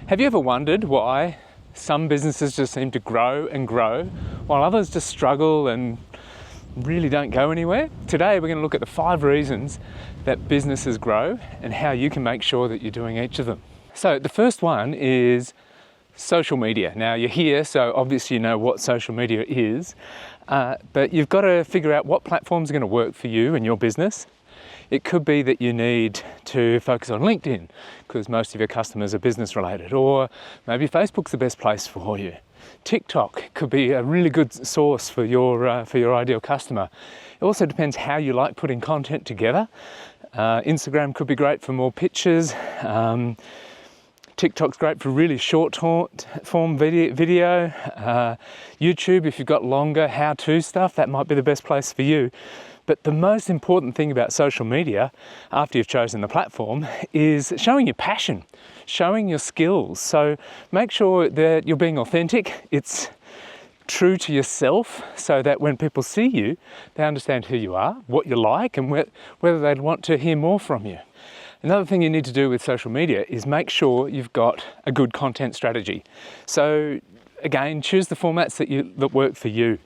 Have you ever wondered why some businesses just seem to grow and grow while others just struggle and really don't go anywhere? Today we're going to look at the 5 reasons that businesses grow and how you can make sure that you're doing each of them. So the first one is social media. Now you're here, so obviously you know what social media is, but you've got to figure out what platforms are going to work for you and your business. It could be that you need to focus on LinkedIn because most of your customers are business related, or maybe Facebook's the best place for you. TikTok could be a really good source for your ideal customer. It also depends how you like putting content together. Instagram could be great for more pictures. TikTok's great for really short form video. YouTube, if you've got longer how-to stuff, that might be the best place for you. But the most important thing about social media, after you've chosen the platform, is showing your passion, showing your skills. So make sure that you're being authentic, it's true to yourself, so that when people see you, they understand who you are, what you like, and whether they'd want to hear more from you. Another thing you need to do with social media is make sure you've got a good content strategy. So again, choose the formats that work for you.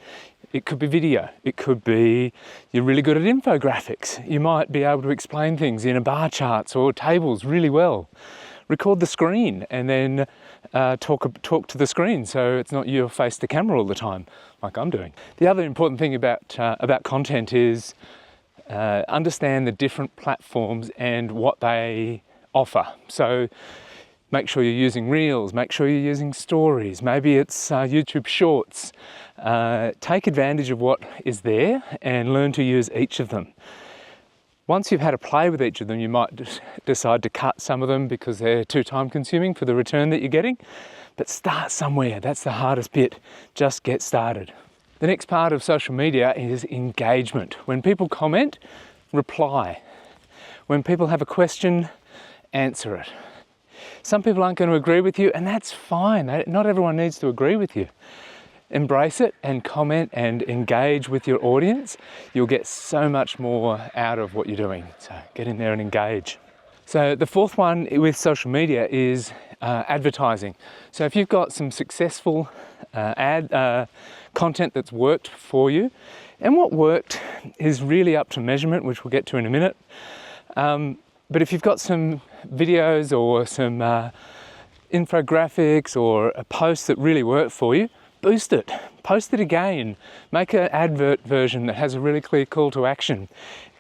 It could be video, it could be you're really good at infographics. You might be able to explain things in a bar charts or tables really well. Record the screen and then talk to the screen so it's not you face the camera all the time like I'm doing. The other important thing about content is understand the different platforms and what they offer. So make sure you're using Reels, make sure you're using Stories, maybe it's YouTube Shorts. Take advantage of what is there and learn to use each of them. Once you've had a play with each of them, you might decide to cut some of them because they're too time consuming for the return that you're getting. But start somewhere, that's the hardest bit. Just get started. The next part of social media is engagement. When people comment, reply. When people have a question, answer it. Some people aren't going to agree with you, and that's fine. Not everyone needs to agree with you. Embrace it and comment and engage with your audience. You'll get so much more out of what you're doing. So get in there and engage. So the fourth one with social media is advertising. So if you've got some successful ad content that's worked for you, and what worked is really up to measurement, which we'll get to in a minute. But if you've got some videos or some infographics or a post that really work for you, boost it, post it again, make an advert version that has a really clear call to action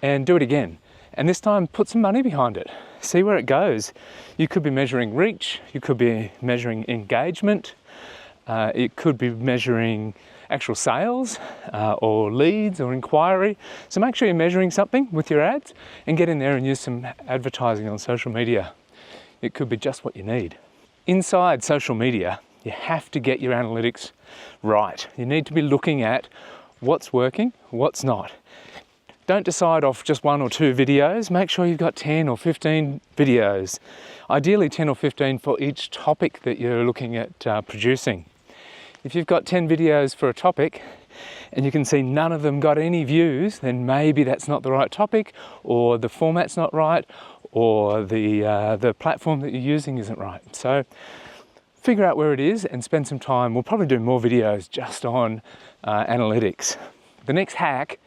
and do it again. And this time put some money behind it, see where it goes. You could be measuring reach, you could be measuring engagement, it could be measuring actual sales or leads or inquiry. So make sure you're measuring something with your ads and get in there and use some advertising on social media. It could be just what you need. Inside social media, you have to get your analytics right. You need to be looking at what's working, what's not. Don't decide off just 1 or 2 videos. Make sure you've got 10 or 15 videos. Ideally 10 or 15 for each topic that you're looking at producing. If you've got 10 videos for a topic and you can see none of them got any views, then maybe that's not the right topic, or the format's not right, or the platform that you're using isn't right. So figure out where it is and spend some time. We'll probably do more videos just on analytics. The next hack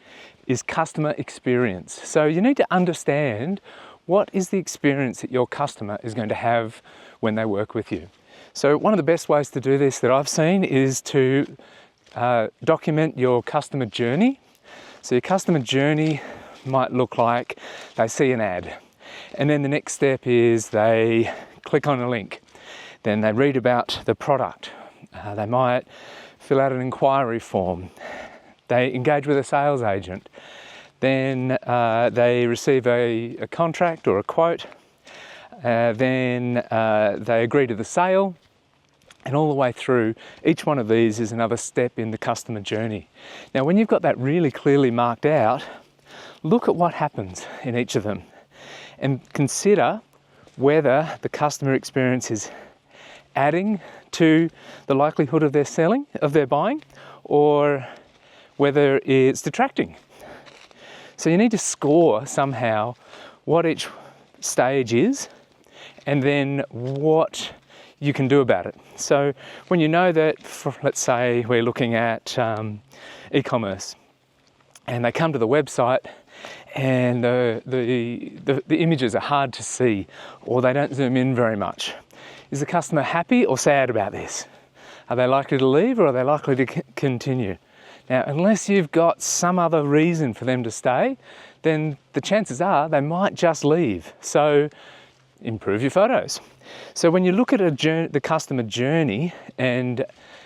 is customer experience. So you need to understand what is the experience that your customer is going to have when they work with you. So one of the best ways to do this that I've seen is to document your customer journey. So your customer journey might look like they see an ad, and then the next step is they click on a link. Then they read about the product. They might fill out an inquiry form. They engage with a sales agent. Then they receive a contract or a quote. Then they agree to the sale. And all the way through, each one of these is another step in the customer journey. Now, when you've got that really clearly marked out, look at what happens in each of them and consider whether the customer experience is adding to the likelihood of their buying, or whether it's detracting. So you need to score somehow what each stage is, and then what you can do about it. So when you know that, let's say we're looking at e-commerce, and they come to the website and the images are hard to see, or they don't zoom in very much. Is the customer happy or sad about this? Are they likely to leave, or are they likely to continue? Now, unless you've got some other reason for them to stay, then the chances are they might just leave. So improve your photos. So when you look at the customer journey and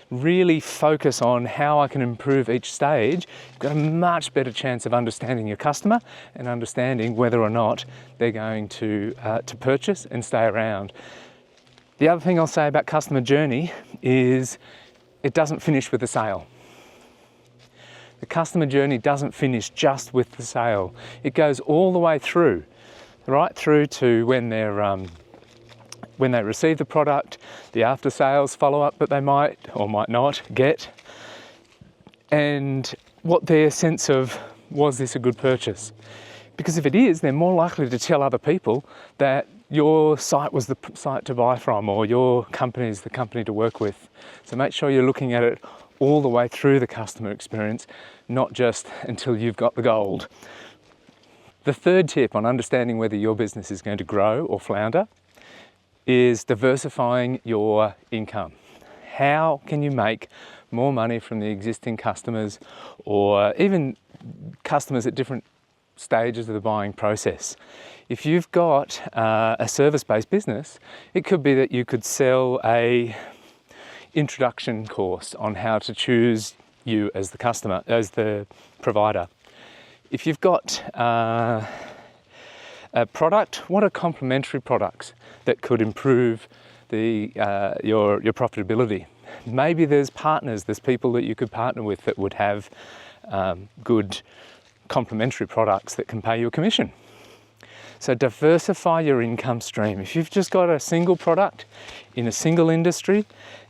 really focus on how I can improve each stage, you've got a much better chance of understanding your customer and understanding whether or not they're going to purchase and stay around. The other thing I'll say about customer journey is it doesn't finish with the sale. The customer journey doesn't finish just with the sale. It goes all the way through, right through to when they receive the product, the after sales follow-up that they might or might not get, and what their sense of, was this a good purchase? Because if it is, they're more likely to tell other people that your site was the site to buy from, or your company is the company to work with. So make sure you're looking at it all the way through the customer experience, not just until you've got the gold. The third tip on understanding whether your business is going to grow or flounder is diversifying your income. How can you make more money from the existing customers, or even customers at different stages of the buying process? If you've got a service-based business, it could be that you could sell a introduction course on how to choose you as the customer, as the provider. If you've got a product, what are complementary products that could improve your profitability? Maybe there's partners, there's people that you could partner with that would have good complementary products that can pay you a commission. So diversify your income stream. If you've just got a single product in a single industry,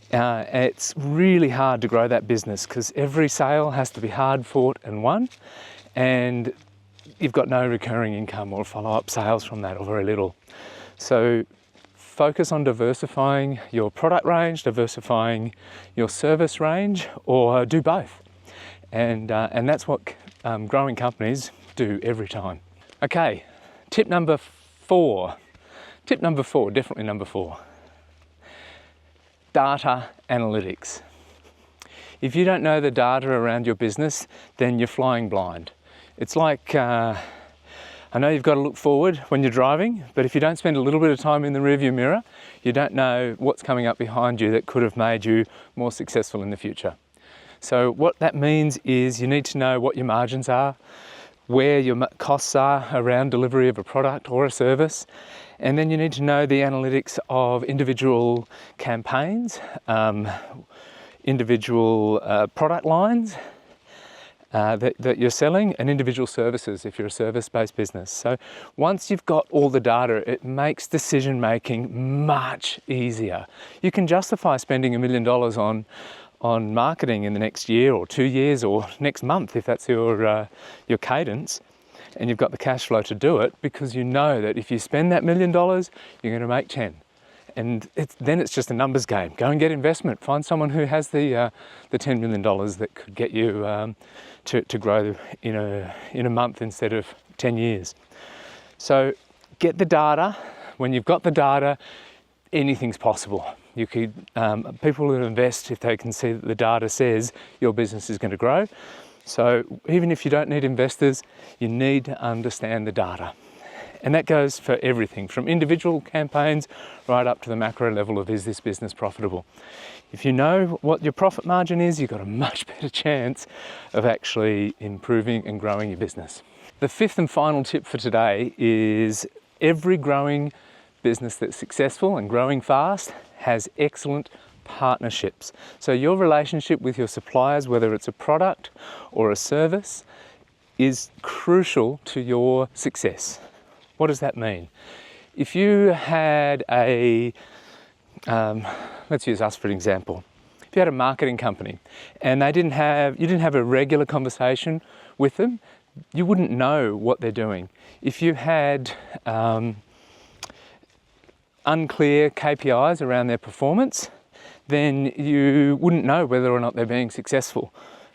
it's really hard to grow that business, because every sale has to be hard fought and won, and you've got no recurring income or follow-up sales from that, or very little. So focus on diversifying your product range, diversifying your service range, or do both. And that's what growing companies do every time. Okay, tip number four. Tip number four, definitely number four. Data analytics. If you don't know the data around your business, then you're flying blind. It's like, I know you've got to look forward when you're driving, but if you don't spend a little bit of time in the rearview mirror, you don't know what's coming up behind you that could have made you more successful in the future. So what that means is you need to know what your margins are, where your costs are around delivery of a product or a service, and then you need to know the analytics of individual campaigns, individual product lines that you're selling, and individual services if you're a service-based business. So once you've got all the data, it makes decision making much easier. You can justify spending $1 million on marketing in the next year or 2 years or next month if that's your cadence, and you've got the cash flow to do it, because you know that if you spend that $1 million, you're going to make 10. And then it's just a numbers game. Go and get investment. Find someone who has the $10 million that could get you to grow in a month instead of 10 years. So get the data. When you've got the data, anything's possible. You could people will invest if they can see that the data says your business is going to grow. So even if you don't need investors, you need to understand the data. And that goes for everything, from individual campaigns right up to the macro level of, is this business profitable? If you know what your profit margin is, you've got a much better chance of actually improving and growing your business. The fifth and final tip for today is every growing business that's successful and growing fast has excellent partnerships. So your relationship with your suppliers, whether it's a product or a service, is crucial to your success. What does that mean? If you had let's use us for an example. If you had a marketing company and you didn't have a regular conversation with them, you wouldn't know what they're doing. If you had unclear KPIs around their performance, then you wouldn't know whether or not they're being successful,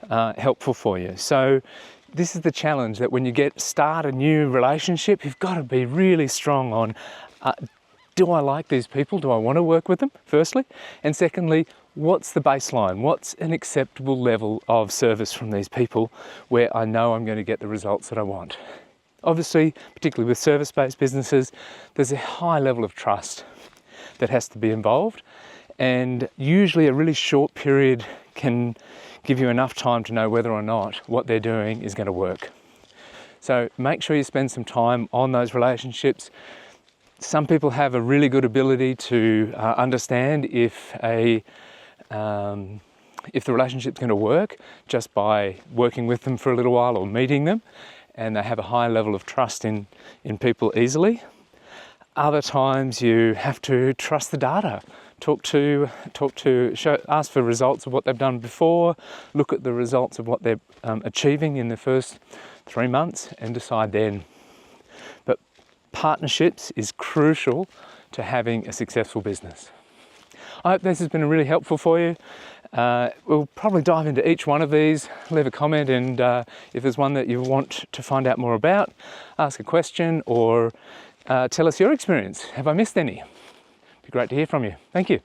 helpful for you. So this is the challenge, that when you start a new relationship, you've got to be really strong on, do I like these people? Do I want to work with them, firstly? And secondly, what's the baseline? What's an acceptable level of service from these people where I know I'm going to get the results that I want? Obviously, particularly with service-based businesses, there's a high level of trust that has to be involved, and usually a really short period can give you enough time to know whether or not what they're doing is going to work. So make sure you spend some time on those relationships. Some people have a really good ability to understand if the relationship's going to work just by working with them for a little while or meeting them, and they have a high level of trust in people easily. Other times you have to trust the data. Ask for results of what they've done before, look at the results of what they're achieving in the first 3 months and decide then. But partnerships is crucial to having a successful business. I hope this has been really helpful for you. We'll probably dive into each one of these, leave a comment, and if there's one that you want to find out more about, ask a question or tell us your experience. Have I missed any? It'd be great to hear from you. Thank you.